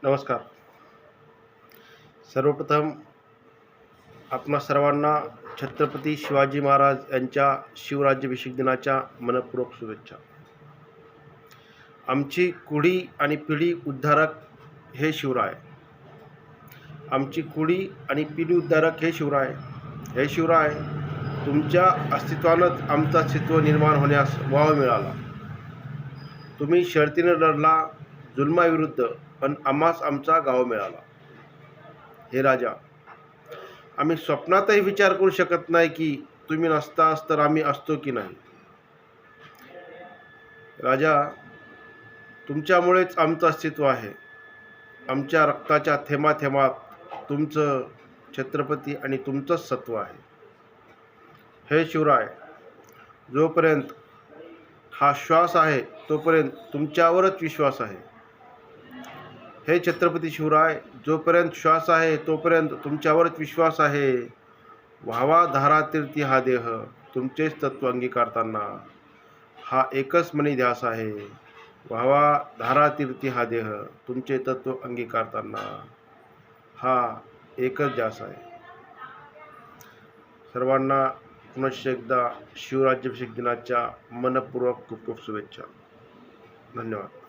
नमस्कार. सर्वप्रथम आपणा सर्वांना छत्रपती शिवाजी महाराज यांच्या शिवराज्याभिषेक दिनाच्या मनपूर्वक शुभेच्छा. आमची कुडी आणि पिढी उद्धारक हे शिवराय. आमची कुडी आणि पिढी उद्धारक हे शिवराय. हे शिवराय, तुमच्या अस्तित्वानंच आमचं अस्तित्व निर्माण होण्यास वाव मिळाला. तुम्ही शर्तीने लढला जुलमाविरुद्ध, पण आम्हास आमचा गाव मिळाला. हे राजा, आम्ही स्वप्नातही विचार करू शकत नाही की तुम्ही नसतास तर आम्ही असतो की नाही. राजा, तुमच्यामुळेच आमचं अस्तित्व आहे. आमच्या रक्ताच्या थेंबाथेंबात तुमचं छत्रपती आणि तुमचंच सत्व आहे. हे शिवराय, जोपर्यंत हा श्वास आहे तोपर्यंत तुमच्यावरच विश्वास आहे. हे छत्रपती शिवराय, जोपर्यंत श्वास आहे तोपर्यंत तुमच्यावरच विश्वास आहे. व्हावा धारातीर्थी हा देह, तुमचेच तत्व अंगीकारताना हा एकच मनी ध्यास आहे. व्हावा धारातीर्थी हा देह, तुमचे तत्व अंगीकारताना हा एकच ध्यास आहे. सर्वांना पुनश्च एकदा शिवराज्याभिषेक दिनाच्या मनपूर्वक खूप खूप शुभेच्छा. धन्यवाद.